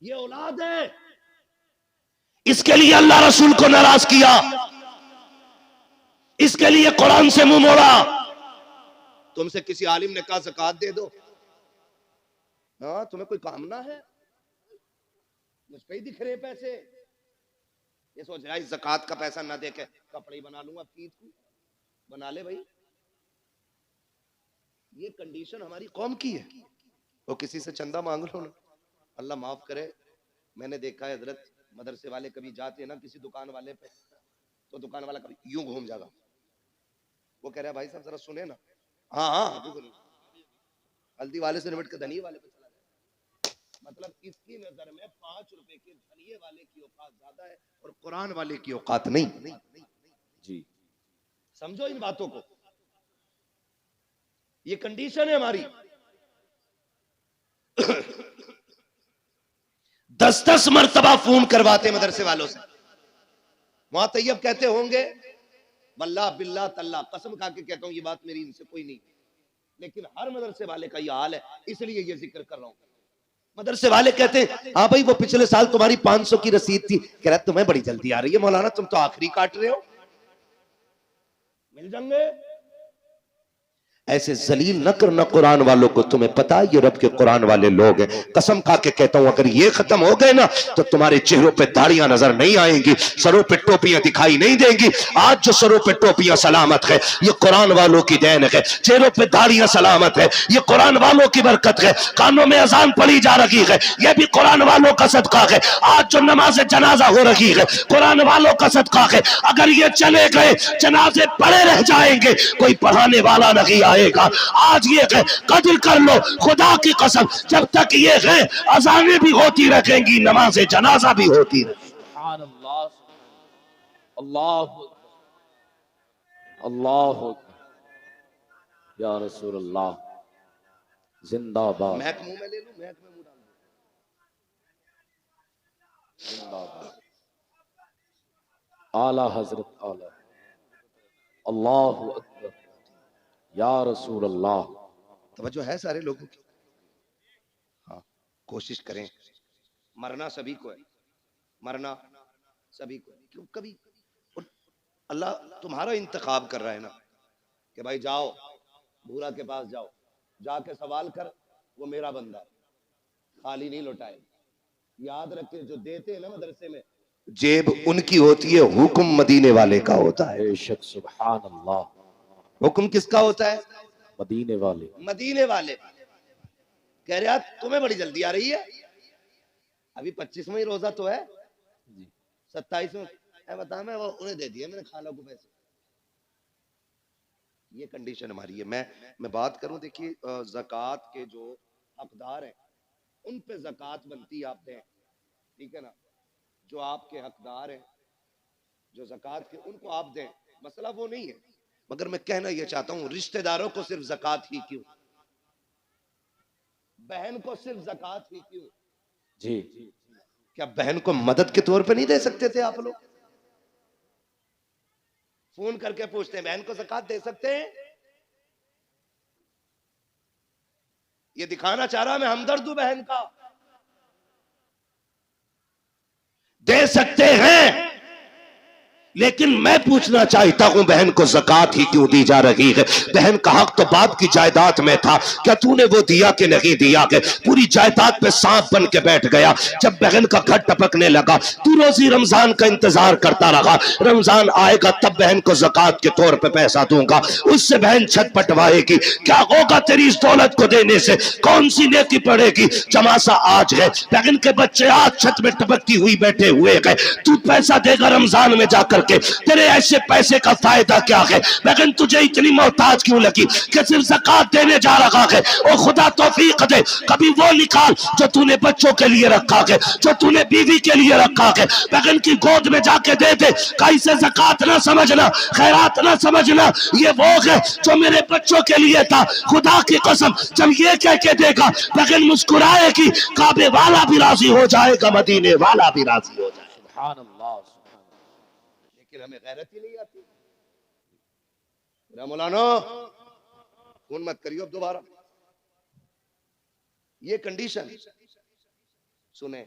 ये औलाद है, इसके लिए अल्लाह रसूल को नाराज किया, इसके लिए कुरान से मुंह मोड़ा। तुमसे किसी आलिम ने कहा ज़कात दे दो, हाँ तुम्हें कोई कामना है, मुझ पे ही दिख रहे पैसे, ये सोच रहा है ज़कात का पैसा ना देके कपड़े ही बना लूंगा, ईद को बना ले भाई। ये कंडीशन हमारी कौम की है। तो किसी से चंदा मांग लो ना, अल्लाह माफ करे। मैंने देखा है हजरत, मदरसे वाले कभी जाते हैं ना किसी दुकान वाले पे, तो दुकान वाला कभी यूं घूम जाएगा, वो कह रहा है भाई साहब जरा सुने ना, हाँ हाँ हल्दी वाले से निपट के धनिये वाले पे चला जाए। मतलब इसकी नजर में 5 रुपए के धनिये वाले की औकात ज्यादा है और कुरान वाले की औकात नहीं। जी समझो इन बातों को, ये कंडीशन है हमारी। 10-10 मरतबा फोन करवाते मदरसे वालों से। वहां तैयब कहते होंगे वल्लाह बिल्लाह तल्ला, कसम खा के कहता हूं ये बात मेरी इनसे कोई नहीं, लेकिन हर मदरसे वाले का ये हाल है, इसलिए ये जिक्र कर रहा हूं। मदरसे वाले कहते हैं हाँ भाई वो पिछले साल तुम्हारी 500 की रसीद थी, कह रहा तुम्हें बड़ी जल्दी आ रही है मौलाना, तुम तो आखिरी काट रहे हो, मिल जाएंगे। ऐसे जलील न करना कुरान वालों को, तुम्हें पता है ये रब के कुरान वाले लोग हैं। कसम खा के कहता हूं अगर ये खत्म हो गए ना तो तुम्हारे चेहरों पे दाढ़ियां नजर नहीं आएंगी, सरों पे टोपियां दिखाई नहीं देंगी। आज जो सरों पे टोपियां सलामत है ये कुरान वालों की देन है, चेहरों पे दाढ़ियां सलामत है ये कुरान वालों की बरकत है, कानों में अजान पड़ी जा रही है ये भी कुरान वालों का सदका है, आज जो नमाज जनाजा हो रही है कुरान वालों का सदका है। अगर ये चले गए जनाजे पड़े रह जाएंगे, कोई पढ़ाने वाला नहीं आएगा। आज ये है कदर कर लो खुदा की कसम, जब तक ये है अजानें भी होती रहेंगी, नमाज जनाजा भी होती रहेगी। सुभान अल्लाह, अल्लाह अल्लाह या रसूल अल्लाह, जिंदाबाद महक मुंह में ले लूं, महक में मुंह डाल दूं। जिंदाबाद आला हजरत आला, अल्लाहु अकबर या रसूल अल्लाह। तवज्जो है सारे लोगों की। हाँ कोशिश करें, मरना सभी को है, मरना सभी को है, क्यों कभी अल्लाह तुम्हारा इंतखाब कर रहा है ना कि भाई जाओ भूरा के पास जाओ, जाके सवाल कर, वो मेरा बंदा है, खाली नहीं लौटाए। याद रखे जो देते हैं ना मदरसे में, जेब उनकी होती है, हुक्म मदीने वाले का होता है। बेशक सुभान अल्लाह, हुक्म किसका होता है? मदीने वाले। मदीने वाले। कह रहे यार तुम्हें बड़ी जल्दी आ रही है, अभी 25वां ही रोजा तो है, 27वें बता, मैं वो उन्हें दे दिया मैंने खाला को पैसे। ये कंडीशन हमारी है। मैं बात करूं, देखिए ज़कात के जो हकदार हैं उन पे ज़कात बनती है, आप दें, ठीक है ना। जो आपके हकदार हैं जो ज़कात के, उनको आप दें, मसला वो नहीं है। मगर मैं कहना ये चाहता हूं रिश्तेदारों को सिर्फ ज़कात ही क्यों, बहन को सिर्फ ज़कात ही क्यों? जी क्या बहन को मदद के तौर पे नहीं दे सकते थे आप लोग? फोन करके पूछते हैं बहन को ज़कात दे सकते हैं? ये दिखाना चाह रहा मैं हमदर्द हूं बहन का। दे सकते हैं, लेकिन मैं पूछना चाहता हूं बहन को ज़कात ही क्यों दी जा रही है? बहन का हक तो बाप की जायदाद में था, क्या तूने वो दिया कि नहीं दिया? के पूरी जायदाद पे सांप बन के बैठ गया। जब बहन का घर टपकने लगा तू रोजी रमजान का इंतजार करता रहा, रमजान आएगा तब बहन को ज़कात के तौर पे पैसा दूंगा, उससे बहन छत पटवाएगी। क्या होगा तेरी इस दौलत को देने से? कौन सी नेकी पड़ेगी? जमासा आज है, बहन के बच्चे आज छत में टपकती हुई बैठे हुए हैं, तू पैसा देगा रमजान में जाकर के, तेरे ऐसे पैसे का फायदा क्या है? लेकिन तुझे इतनी मोहताज क्यों लगी कि सिर्फ ज़कात देने जा रहा है? ओ खुदा तौफीक दे, कभी वो निकाल जो तूने बच्चों के लिए रखा है, जो तूने बीवी के लिए रखा है, लेकिन की गोद में जाके दे दे। कैसे ज़कात ना समझना, खैरात ना समझना, ये वो है जो मेरे बच्चों के लिए था। खुदा की कसम जब ये कह के देगा लेकिन मुस्कुराएगी, काबे वाला भी राजी हो जाएगा, मदीने वाला भी राजी हो जाएगा। सुभान अल्लाह, लेकिन हमें गैरत ही नहीं आती। मौलाना फोन मत करियो अब दोबारा। ये कंडीशन सुने,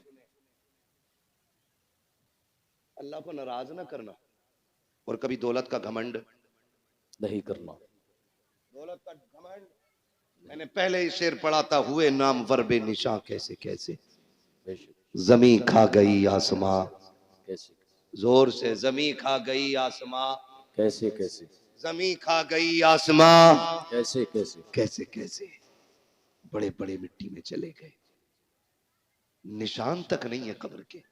अल्लाह को नाराज ना करना, और कभी दौलत का घमंड नहीं करना। दौलत का घमंड। मैंने पहले ही शेर पढ़ा था, हुए नाम वर्बे निशां कैसे कैसे, बेशक। जमी खा गई आसमां, कैसे जोर से जमी खा गई आसमां, कैसे कैसे जमी खा गई आसमां, कैसे कैसे कैसे कैसे बड़े बड़े मिट्टी में चले गए, निशान तक नहीं है कब्र के।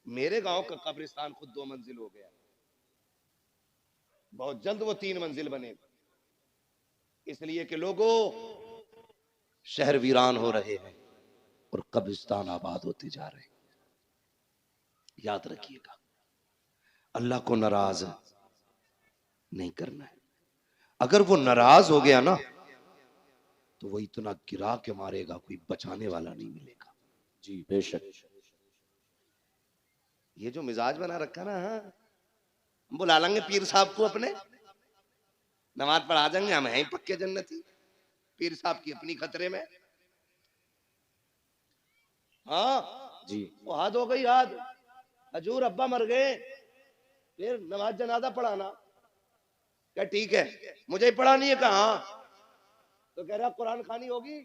मेरे गांव का कब्रिस्तान खुद 2 मंजिल हो गया, बहुत जल्द वो 3 मंजिल बनेगा, इसलिए कि लोगों शहर वीरान हो रहे हैं और कब्रिस्तान आबाद होते जा रहे हैं। याद रखिएगा, अल्लाह को नाराज नहीं करना है। अगर वो नाराज हो गया ना तो वो इतना गिरा के मारेगा, कोई बचाने वाला नहीं मिलेगा। जी बेशक। ये जो मिजाज बना रखा ना, हम बुला लेंगे पीर साहब को अपने, नमाज पढ़ा देंगे, हम हैं पक्के जन्नती, पीर साहब की अपनी खतरे में। हाँ जी वो हाथ हो गई याद, हजूर अब्बा मर गए, फिर नमाज जनाजा पढ़ाना। क्या ठीक है, मुझे ही पढ़ानी है, कहा तो कह रहा कुरान खानी होगी,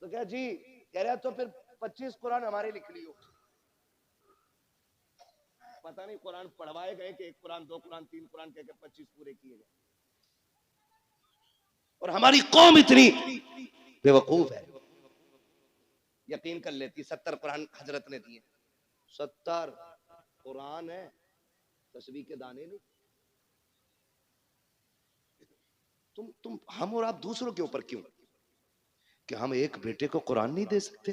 तो क्या जी, कह रहा तो फिर 25 कुरान हमारे लिख लियो। पता नहीं कुरान पढ़वाए गए कि 1 कुरान 2 कुरान 3 कुरान कह के 25 पूरे किए गए। और हमारी कौम इतनी बेवकूफ है, यकीन कर लेती 70 कुरान हजरत ने दिए, 70 कुरान है, तस्बीह के दाने नहीं। तुम हम और आप दूसरों के ऊपर क्यों, कि हम एक बेटे को कुरान नहीं दे सकते?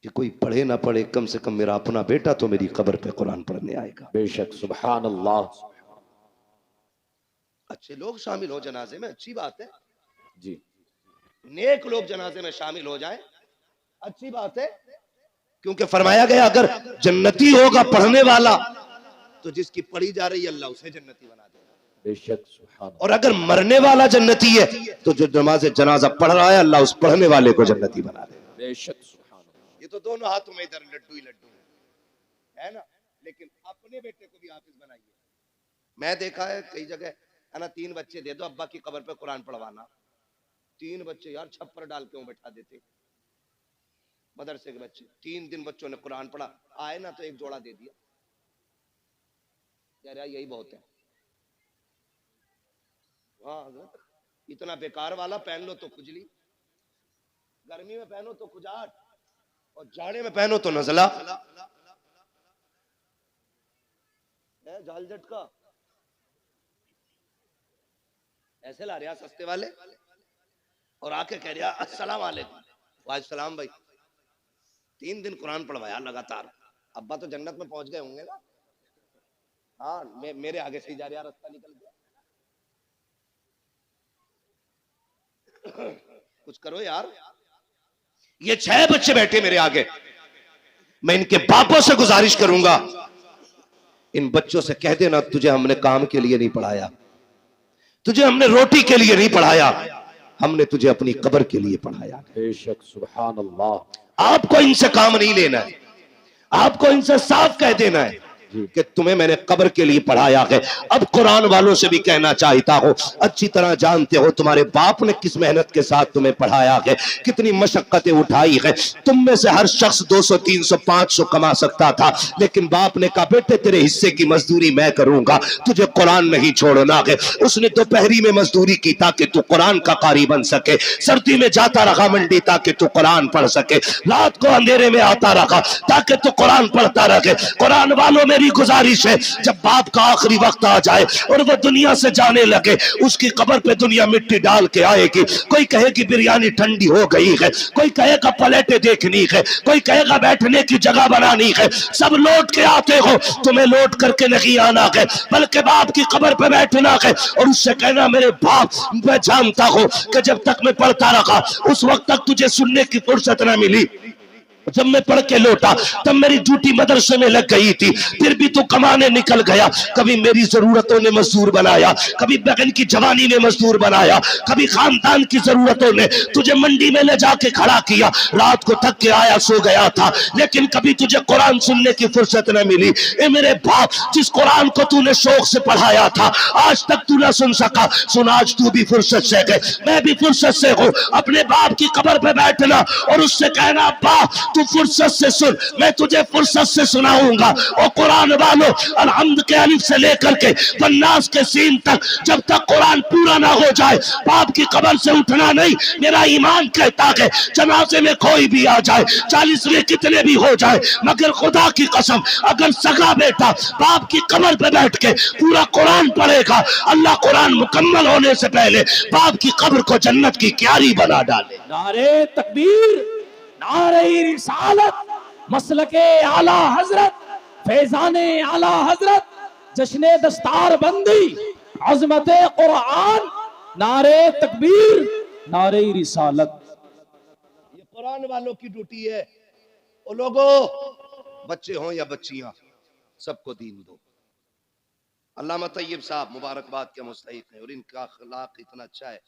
कि कोई पढ़े ना पढ़े, कम से कम मेरा अपना बेटा तो मेरी कब्र पे कुरान पढ़ने आएगा। बेशक। सुभान अल्लाह। अच्छे लोग शामिल हो जनाजे में, अच्छी बात है जी। नेक लोग जनाजे में शामिल हो जाएं, अच्छी बात है, क्योंकि फरमाया गया अगर जन्नती होगा पढ़ने वाला तो जिसकी पढ़ी जा रही है अल्लाह उसे जन्नती बना देगा। बेशक। सुभान। और अगर मरने वाला जन्नती है तो जो नमाज जनाजा पढ़ रहा है अल्लाह उस पढ़ने वाले को जन्नती बना देगा। बेशक। सुभान। ये तो दोनों हाथों में इधर लड्डू ही लड्डू है ना, लेकिन अपने बेटे को भी हाफिज बनाइए। मैं देखा है कई जगह है ना, 3 बच्चे दे दो अब्बा की कब्र पे कुरान पढ़वाना, 3 बच्चे यार छप्पर डाल के बैठा देते, मदरसे के बच्चे, 3 दिन बच्चों ने कुरान पढ़ा, आए ना तो 1 जोड़ा दे दिया, यार यही बहुत है। हाँ इतना बेकार वाला पहन लो तो खुजली, गर्मी में पहनो तो खुजाट, और जाड़े में पहनो तो नजला, झाल झटका ऐसे ला रहा सस्ते वाले, और आके कह रहा अस्सलाम वालेकुम। वालेकुम सलाम भाई, 3 दिन कुरान पढ़वाया लगातार, अब्बा तो जन्नत में पहुंच गए होंगे ना। हाँ मेरे आगे से ही जा रहा, रास्ता निकल गया। कुछ करो यार, ये 6 बच्चे बैठे मेरे आगे, मैं इनके बापों से गुजारिश करूंगा, इन बच्चों से कह देना तुझे हमने काम के लिए नहीं पढ़ाया, तुझे हमने रोटी के लिए नहीं पढ़ाया, हमने तुझे अपनी कब्र के लिए पढ़ाया। बेशक। सुभान अल्लाह। आपको इनसे काम नहीं लेना है, आपको इनसे साफ कह देना है कि तुम्हें मैंने कब्र के लिए पढ़ाया है। अब कुरान वालों से भी कहना चाहता हूं, अच्छी तरह जानते हो तुम्हारे बाप ने किस मेहनत के साथ तुम्हें पढ़ाया है, कितनी मशक्कतें उठाई है। तुम में से हर शख्स 200 300 500 कमा सकता था, लेकिन बाप ने कहा बेटे तेरे हिस्से की मजदूरी मैं करूंगा, तुझे कुरान नहीं छोड़ना है। उसने दोपहरी में मजदूरी की ताकि तू कुरान का कारी बन सके, सर्दी में जाता रहा मंडी ताकि तू कुरान पढ़ सके, रात को अंधेरे में आता रहा ताकि तू कुरान पढ़ता रहे। कुरान वालों में गुजारिश है जब बाप का आखिरी वक्त आ जाए और वो दुनिया से जाने लगे, उसकी कब्र पे दुनिया मिट्टी डाल के आएगी। कोई कहेगी बिरयानी ठंडी हो गई है, कोई कहेगा प्लेटें देखनी है, कोई कहेगा बैठने की जगह बनानी है। सब लौट के आते हो, तुम्हें लौट करके नहीं आना है, बल्कि बाप की कब्र पे बैठना है और उससे कहना मेरे बाप, मैं जानता हूं कि जब तक मैं पढ़ता रहा उस वक्त तक तुझे सुनने की फुर्सत न मिली, जब मैं पढ़ के लौटा तब मेरी ड्यूटी मदरसे में लग गई थी, फिर भी तू कमाने निकल गया। कभी मेरी जरूरतों ने मजदूर बनाया, कभी बहन की जवानी ने मजदूर बनाया, कभी खानदान की जरूरतों ने तुझे मंडी में ले जाके खड़ा किया। रात को थक के आया, सो गया था, लेकिन कभी तुझे कुरान सुनने की फुर्सत न मिली। ए मेरे बाप, जिस कुरान को तूने शौक से पढ़ाया था आज तक तू ना सुन सका, सुन आज तू भी फुर्सत से गए, मैं भी फुर्सत से हूं। अपने बाप की कब्र पे बैठना और उससे कहना अब्बा तू फुर्सत से सुन, मैं तुझे फुर्सत से सुनाऊंगा। और कुरान वालों, अलहम्द के अलिफ से लेकर के वन्नास के सीन तक जब तक कुरान पूरा ना हो जाए बाप की कब्र से उठना नहीं। मेरा ईमान कहता है जनाजे में कोई भी आ जाए, 40वें कितने भी हो जाए, मगर खुदा की कसम अगर सगा बेटा बाप की कब्र पे बैठ के पूरा कुरान पढ़ेगा, अल्लाह कुरान मुकम्मल होने से पहले बाप की कब्र को जन्नत की क्यारी बना डाले। नारे तकबीर, नारे रिसालत, मसलके आला हजरत, फैजाने आला हजरत, जश्ने दस्तार बंदी, अजमत कुरान, नारे तकबीर, नारे रिसालत। ये कुरान वालों की ड्यूटी है। ओ लोगों, बच्चे हों या बच्चियां, सबको दीन दो। अल्लामा तैयब साहब मुबारकबाद के मुस्तहिक हैं और इनका अखलाक इतना अच्छा है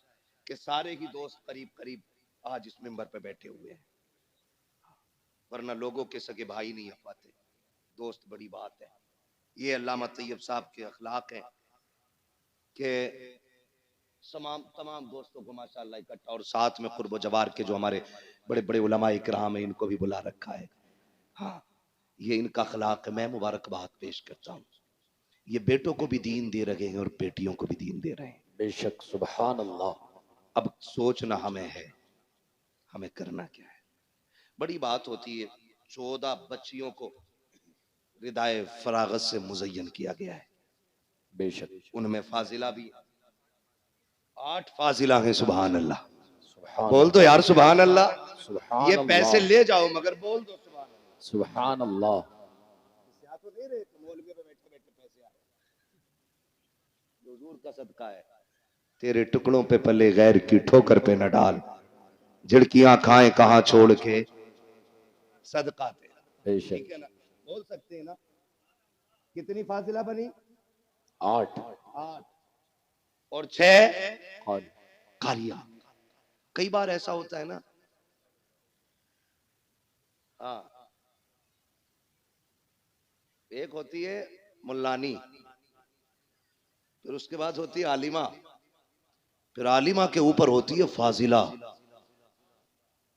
कि सारे ही दोस्त करीब करीब आज इस मिंबर पे बैठे हुए हैं, वरना लोगों के सगे भाई नहीं आ पाते, दोस्त बड़ी बात है। ये अल्लामा तैयब साहब के अखलाक हैं कि तमाम दोस्तों को माशाअल्लाह इकट्ठा, और साथ में कुर्ब जवार के जो हमारे बड़े बड़े उलमा इकराम है इनको भी बुला रखा है। हाँ, ये इनका अखलाक है, मैं मुबारकबाद पेश करता हूँ। ये बेटों को भी दीन दे रहे हैं और बेटियों को भी दीन दे रहे हैं। बेशक, सुभान अल्लाह। अब सोचना हमें है, हमें करना क्या है। बड़ी बात होती है, 14 बच्चियों को रिदाए फरागत से मुज़य्यन किया गया है। बेशक, उनमें फाजिला भी 8 फाजिला हैं। सुभान अल्लाह, सुभान बोल दो यार सुभान अल्लाह। सुभान ये पैसे अल्लाह, ले जाओ मगर बोल दो सुभान अल्लाह। सुभान अल्लाह। तो दे रहे मौलवी पे बैठे बैठे पैसे आ रहे, हुजूर का सदका है। तेरे टुकड़ों पे पले गैर की ठोकर पे न डाल, झिड़कियां खाएं कहां छोड़ के सदका तेरा। बेशक, ठीक है ना, बोल सकते हैं ना। कितनी फाजिला बनी? 8 8 और 6 कौन? कारिया। कई बार ऐसा होता है ना, हाँ, एक होती है मुल्लानी, फिर उसके बाद होती है आलिमा, फिर आलिमा के ऊपर होती है फाजिला,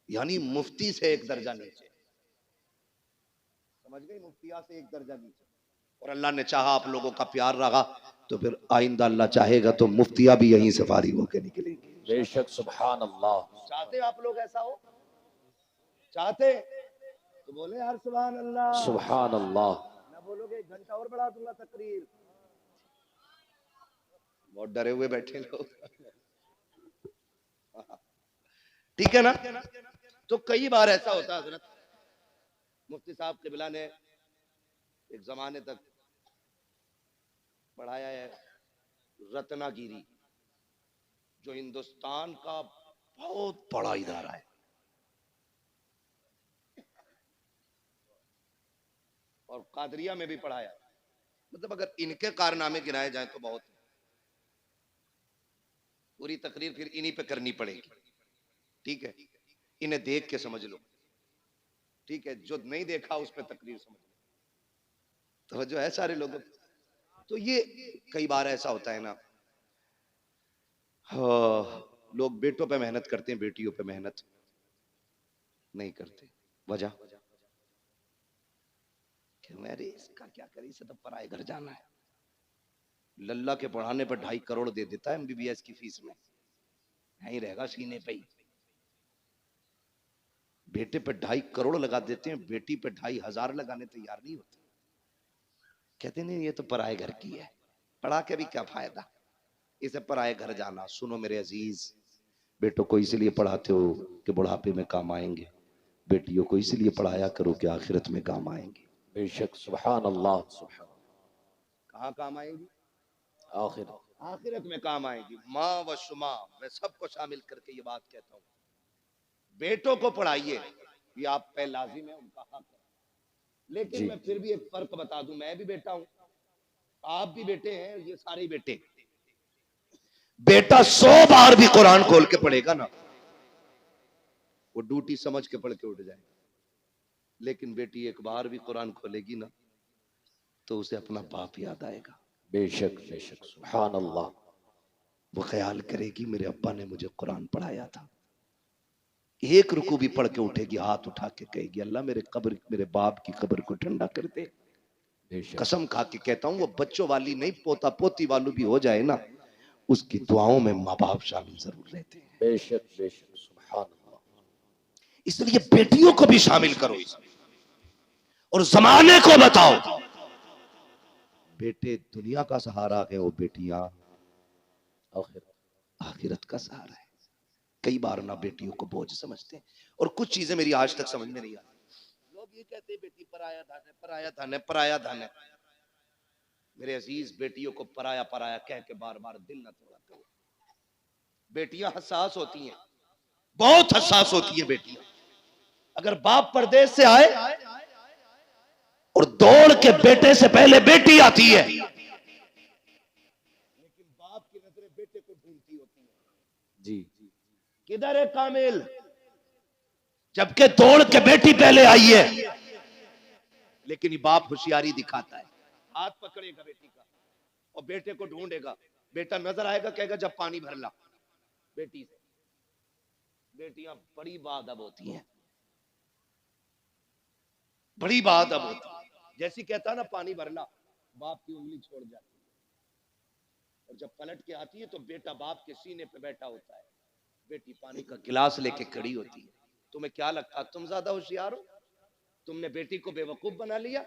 यानी मुफ्ती से एक दर्जा नीचे। समझ गई, मुफ्तिया से एक दर्जा नीचे। और अल्लाह ने चाहा आप लोगों का प्यार रहा तो फिर आइंदा अल्लाह चाहेगा तो मुफ्तिया भी यहीं से फारिग होकर निकलेंगी। बेशक, सुभान अल्लाह। चाहते आप लोग ऐसा हो? चाहते तो बोले यार सुभान अल्लाह। सुभान अल्लाह। ना बोलोगे 1 घंटा और बढ़ा दूंगा तकरीर। बहुत डरे हुए बैठे लोग। ठीक है ना। तो कई बार ऐसा होता है हजरत, मुफ्ती साहब क़िबला ने एक जमाने तक पढ़ाया है रत्नागिरी, जो हिंदुस्तान का बहुत बड़ा इदारा है, और कादरिया में भी पढ़ाया। मतलब अगर इनके कारनामे गिनाए जाएं तो बहुत, पूरी तकरीर फिर इन्हीं पे करनी पड़ेगी। ठीक है, इन्हें देख के समझ लो। ठीक है, जो नहीं देखा उस पर तकरीर समझ लो। तो जो है सारे लोगों, तो ये कई बार ऐसा होता है ना, लोग बेटों पे मेहनत करते हैं, बेटियों पे मेहनत नहीं करते। वजह मेरे इसका क्या करें, इसे तो पराए घर जाना है। लल्ला के पढ़ाने पर 2.5 करोड़ दे देता है MBBS की फीस में, यहीं रहेगा सीने पे ही। बेटे पे 2.5 करोड़ लगा देते हैं, बेटी पे 2,500 लगाने तैयार नहीं होते। कहते नहीं ये तो पराए घर की है, पढ़ा के भी क्या फायदा, इसे पराए घर जाना। सुनो मेरे अजीज, बेटों को इसलिए पढ़ाते हो कि बुढ़ापे में काम आएंगे, बेटियों को इसलिए पढ़ाया करो कि आखिरत में काम आएंगे। बेशक, सुभान अल्लाह। सुभान, कहाँ काम आएंगी? आखिरत में काम आएंगी। माँ व शुमा, मैं सबको शामिल करके ये बात कहता हूँ, बेटों को पढ़ाइए ये आप पे लाजिम है, उनका हक है। लेकिन जी। मैं फिर भी एक फर्क बता दूं, मैं भी बेटा हूं, आप भी बेटे हैं, ये सारे ही बेटे। बेटा 100 बार भी कुरान खोल के पढ़ेगा ना, वो ड्यूटी समझ के पढ़ के उठ जाएगा। लेकिन बेटी एक बार भी कुरान खोलेगी ना, तो उसे अपना बाप याद आएगा। बेशक बेशक, सुभान अल्लाह। वो ख्याल करेगी मेरे अब्बा ने मुझे कुरान पढ़ाया था। एक रुकू भी पढ़ के उठेगी, हाथ उठा के कहेगी अल्लाह मेरे बाप की कब्र को ठंडा कर दे। बेशक कसम खा के कहता हूं, वो बच्चों वाली नहीं, पोता पोती वाली भी हो जाए ना, उसकी दुआओं में माँ बाप शामिल जरूर रहते हैं। बेशक बेशक, सुभान अल्लाह। इसलिए बेटियों को भी शामिल करो इसमें, और जमाने को बताओ बेटे दुनिया का सहारा है, वो बेटियां आखिर आखिरत का सहारा है। कई बार ना बेटियों को बोझ समझते हैं, और कुछ चीजें मेरी आज तक समझ में नहीं आती। लोग ये कहते हैं बेटी पराया धन है, पराया धन है, पराया धन है। मेरे अजीज, बेटियों को पराया पराया कह के बार बार दिल न तोड़ा करो। बेटियां हसास होती हैं, बहुत हसास होती है बेटियां। अगर बाप परदेश से आए और दौड़ के बेटे से पहले बेटी आती है, लेकिन बाप की नजरें बेटे को ढूंढती होती है, जी। किधर है कामिल, जबकि दौड़ के बेटी पहले आई है। लेकिन ये बाप होशियारी दिखाता है, हाथ पकड़ेगा बेटी का और बेटे को ढूंढेगा। बेटा नजर आएगा, कहेगा जब पानी भर ला। बेटी से बेटियां बड़ी बाअदब होती हैं, बड़ी बाअदब होती है। जैसी कहता ना पानी भर ला, बाप की उंगली छोड़ जाती है, और जब पलट के आती है तो बेटा बाप के सीने पे बैठा होता है, बेटी पानी का गिलास लेके खड़ी होती है। तुम्हें क्या लगता तुम ज्यादा होशियार हो? तुमने बेटी को बेवकूफ बना लिया?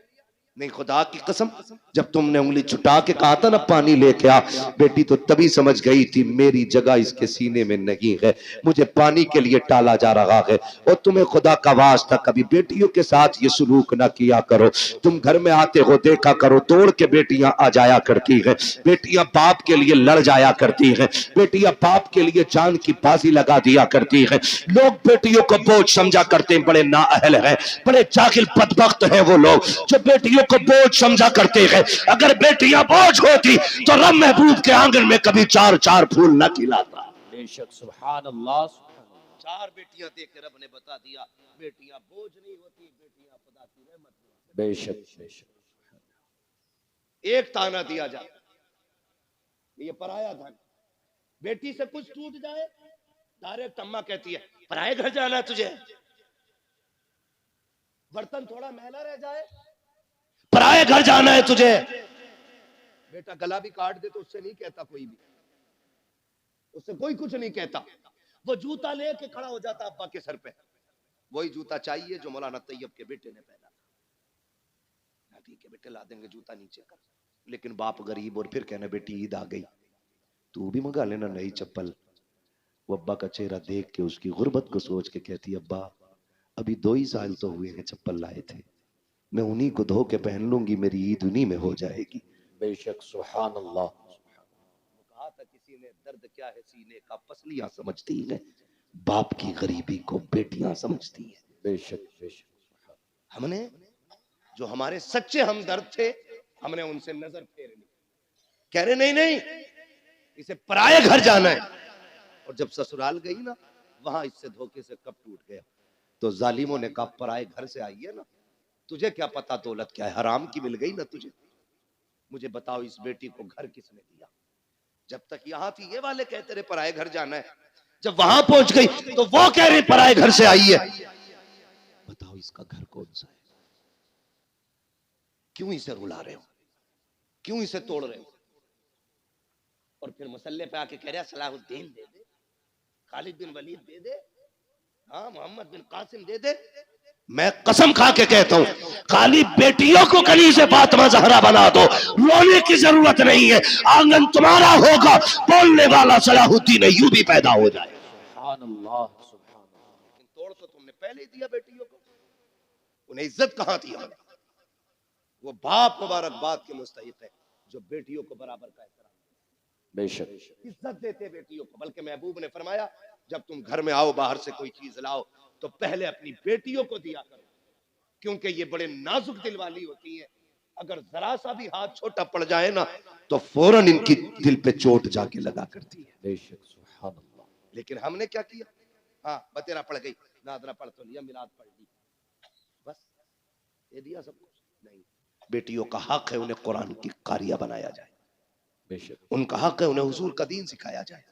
नहीं, खुदा की कसम, जब तुमने उंगली छुटा के कहा था ना पानी लेके आ, बेटी तो तभी समझ गई थी मेरी जगह इसके सीने में नहीं है, मुझे पानी के लिए टाला जा रहा है। और तुम्हें खुदा का वास्ता कभी बेटियों के साथ ये सलूक ना किया करो। तुम घर में आते हो देखा करो, दौड़ के बेटियां आ जाया करती है, बेटियां बाप के लिए लड़ जाया करती है, बेटियां बाप के लिए जान की बाजी लगा दिया करती है। लोग बेटियों को बोझ समझा करते हैं, बड़े नाअहल हैं, बड़े जाहिल बदबख्त हैं वो लोग जो बेटियों को बोझ समझा करते हैं। अगर बेटियां बोझ होती तो रब महबूब के आंगन में कभी 4-4 फूल न खिलाता। बेशक, सुभान अल्लाह, सुभान अल्लाह। 4 बेटियां दे के रब ने बता दिया बेटियां बोझ नहीं होती, बेटियां खुदा की रहमत होती। बेशक बेशक, एक ताना दिया जाए, ये पराया धन। बेटी से कुछ टूट जाए, डायरेक्ट अम्मा कहती है पराए घर जाना है तुझे। बर्तन थोड़ा मैला रह जाए, पराए घर जाना है तुझे। बेटा गला भी काट दे तो उससे नहीं कहता कोई भी, उससे कोई कुछ नहीं कहता। वो जूता लेके खड़ा हो जाता अब्बा के सर पे, वही जूता चाहिए जो मौलाना तैयब के बेटे ने पहना था। ठीक है बेटे, ला देंगे जूता, नीचे कर। लेकिन बाप गरीब, और फिर कहना बेटी ईद आ गई, तू भी मंगा लेना नई चप्पल। वो अब्बा का चेहरा देख के उसकी गुर्बत को सोच के कहती अब्बा अभी 2 ही साल तो हुए हैं चप्पल लाए थे, मैं उन्हीं को धो के पहन लूंगी, मेरी ईद उन्हीं में हो जाएगी। बेशक, सुभान अल्लाह। कहा था किसी ने दर्द क्या है सीने का, पसलियां समझती है, बाप की गरीबी को बेटियां समझती है। बेशक बेशक, हमने जो हमारे सच्चे हमदर्द थे, हमने उनसे नजर फेर ली, कह रहे नहीं नहीं इसे पराये घर जाना है। और जब ससुराल गई ना, वहां इससे धोखे से कब टूट गया। तो जालिमों ने कहा पराये घर से आई है ना, तुझे क्या पता दौलत क्या है, हराम की मिल गई ना तुझे। मुझे बताओ इस बेटी को घर किसने दिया? जब तक यहां थी ये वाले कहते रहे पराये घर जाना है, जब वहां पहुंच गई तो वो कह रहे पराये घर से आई है। बताओ इसका घर कौन सा है? क्यों इसे रुला रहे हो, क्यों इसे तोड़ रहे हो? और फिर मसल्ले पे आके कह रहा सलाहुद्दीन दे दे, खालिद बिन वलीद दे दे, हाँ मोहम्मद बिन कासिम दे दे। मैं कसम खा के कहता हूं खाली बेटियों को कली से फातिमा ज़हरा बना दो, रोने की जरूरत नहीं है। आंगन तुम्हारा होगा, बोलने वाला सलाहुद्दीन अय्यूबी पैदा हो जाए। सुभान अल्लाह, सुभान अल्लाह। लेकिन तोड़ तो तुमने पहले ही दिया बेटियों को, उन्हें इज्जत कहां दी हमने? वो बाप मुबारकबाद के मुस्तहिक है जो बेटियों को बराबर का एहतराम, बेशक इज्जत देते बेटियों को। बल्कि महबूब ने फरमाया जब तुम घर में आओ बाहर से कोई चीज लाओ तो पहले अपनी बेटियों को दिया करो, क्योंकि ये बड़े नाजुक दिल वाली होती हैं। अगर जरा सा भी हाथ छोटा पड़ जाए ना तो फौरन इनकी दिल पे चोट जाके लगा करती है। बेशक सुभान अल्लाह। लेकिन हमने क्या किया, हाँ बतेरा पड़ गई, नादरा पढ़ तो लिया, मिलाद पढ़ ली, बस ये दिया सब कुछ। नहीं, बेटियों का हक है उन्हें कुरान की कारिया बनाया जाए, बेशक उनका हक है उन्हें हुजूर का दीन सिखाया जाए,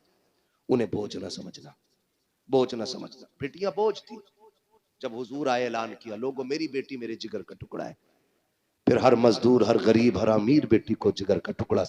उन्हें बोझ न समझना, बोझ न समझना। बेटियां बोझ थी। जब हुजूर आए ऐलान किया, लोगों मेरी बेटी मेरे जिगर का टुकड़ा है, फिर हर मजदूर, हर गरीब, हर अमीर बेटी को जिगर का टुकड़ा